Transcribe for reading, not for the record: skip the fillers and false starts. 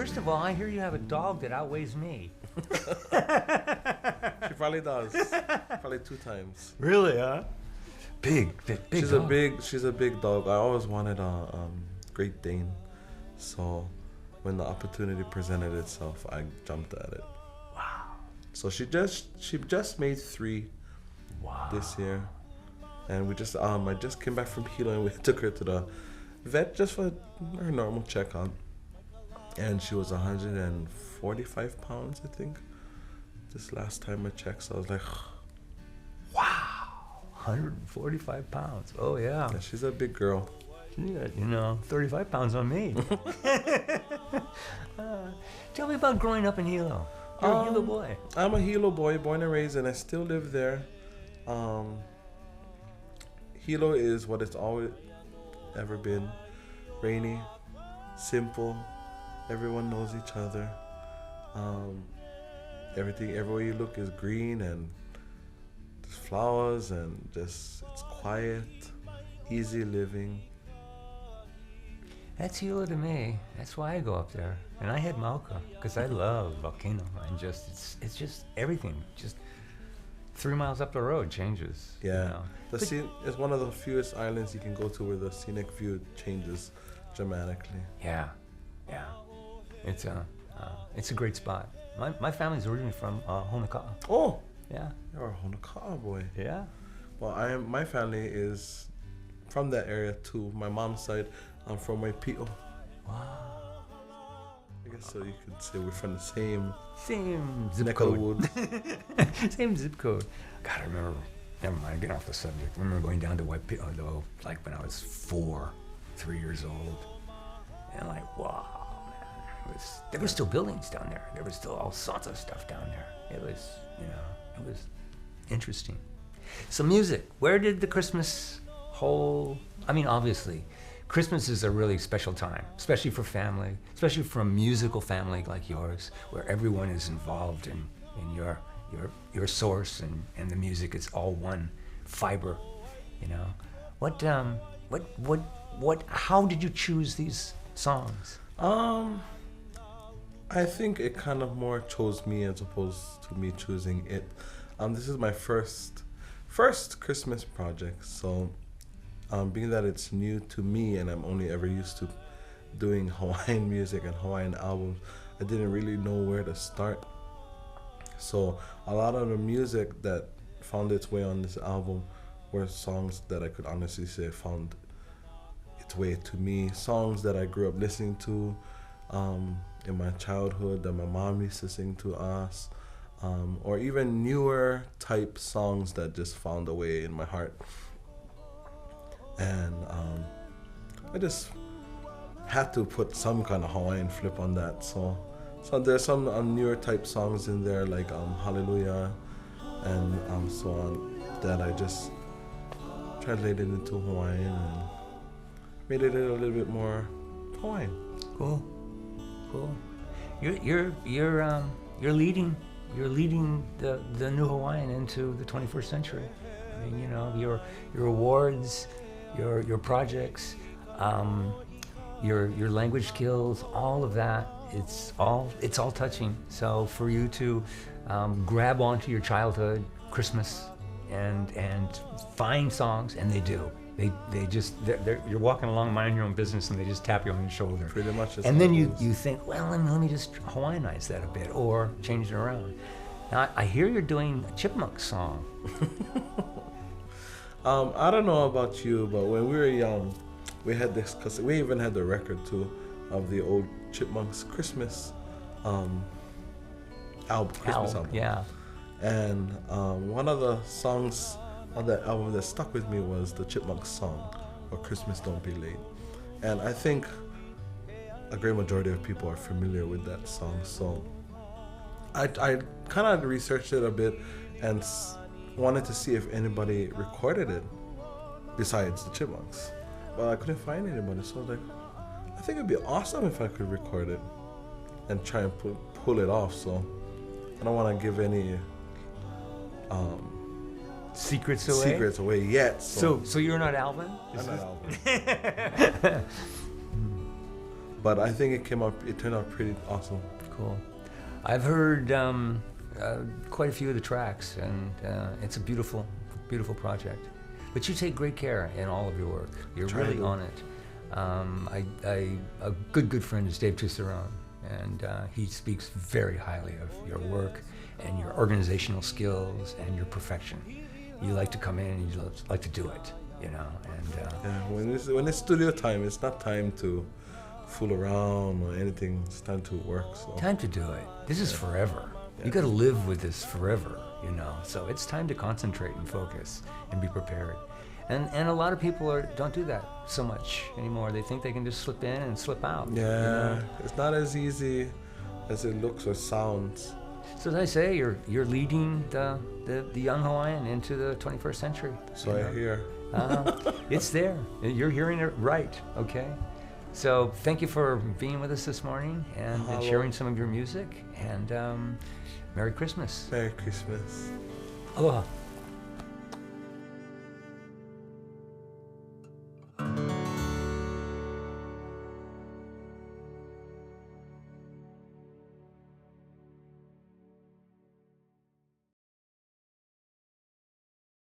First of all, I hear you have a dog that outweighs me. She probably does. Probably 2 times. Really, huh? Big She's dog. she's a big dog. I always wanted a Great Dane, so when the opportunity presented itself, I jumped at it. Wow. So she just made 3 this year, and we just I just came back from Hilo and we took her to the vet just for her normal checkup, and she was 145 pounds, I think. This last time I checked, so I was like, Wow. 145 pounds. Oh, yeah. yeah, she's a big girl. Yeah, 35 pounds on me. Tell me about growing up in Hilo. You're a Hilo boy. I'm a Hilo boy, born and raised, and I still live there. Hilo is what it's always ever been. Rainy, simple, everyone knows each other. Everywhere you look is green and there's flowers and just it's quiet, easy living. That's Hilo to me. That's why I go up there. And I hit Mauka because I love volcano and it's just everything. Just 3 miles up the road changes. Yeah, You know? it's one of the fewest islands you can go to where the scenic view changes dramatically. Yeah. It's a great spot. My family's originally from Honoka'a. Oh, Yeah. you're a Honoka'a boy. Yeah. Well, my family is from that area too. My mom's side, I'm from Waipio. Wow. I guess so you could say we're from the same Same zip neck of the code. woods. Same zip code. God, I remember. Never mind. Get off the subject. I remember going down to Waipio though, like when I was 3 years old, and like, wow, man, there were still buildings down there. There was still all sorts of stuff down there. It was, it was interesting. So music. Where did the Christmas whole? I mean, obviously, Christmas is a really special time, especially for family, especially for a musical family like yours, where everyone is involved in your source and the music is all one fiber, how did you choose these songs? I think it kind of more chose me as opposed to me choosing it. This is my first Christmas project, so being that it's new to me and I'm only ever used to doing Hawaiian music and Hawaiian albums, I didn't really know where to start. So a lot of the music that found its way on this album were songs that I could honestly say found its way to me. Songs that I grew up listening to in my childhood that my mom used to sing to us, or even newer type songs that just found a way in my heart. And I just had to put some kind of Hawaiian flip on that. So there's some newer type songs in there like Hallelujah and so on that I just translated into Hawaiian and made it a little bit more Hawaiian. Cool. You're leading the new Hawaiian into the 21st century. I mean, your awards, your projects, your language skills, all of that. It's all touching. So for you to grab onto your childhood, Christmas, and find songs, and they do. You're walking along minding your own business and they just tap you on the shoulder. Pretty much. And then you think, well, let me just Hawaiianize that a bit or change it around. Now I hear you're doing a Chipmunk song. I don't know about you, but when we were young, we had this, cause we even had the record too of the old Chipmunks Christmas album. Yeah. And one of the songs on that album that stuck with me was the Chipmunks song, or Christmas Don't Be Late. And I think a great majority of people are familiar with that song. So I kind of researched it a bit and wanted to see if anybody recorded it besides the Chipmunks. But I couldn't find anybody, so I was like, I think it'd be awesome if I could record it and try and pull it off. So I don't want to give any secrets away yet. So you're not Alvin? I'm not Alvin. But I think it turned out pretty awesome. Cool. I've heard quite a few of the tracks, and it's a beautiful, beautiful project. But you take great care in all of your work. You're really on it. A good friend is Dave Tusserone, and he speaks very highly of your work and your organizational skills and your perfection. You like to come in and you like to do it, you know. And yeah, when it's studio time, it's not time to fool around or anything. It's time to work. So. Time to do it. This is forever. Yeah. You got to live with this forever, you know. So it's time to concentrate and focus and be prepared. And a lot of people don't do that so much anymore. They think they can just slip in and slip out. Yeah, you know? It's not as easy as it looks or sounds. So as I say, you're leading the young Hawaiian into the 21st century. So I hear. It's there. You're hearing it right, okay? So thank you for being with us this morning and sharing some of your music. And Merry Christmas. Merry Christmas. Aloha.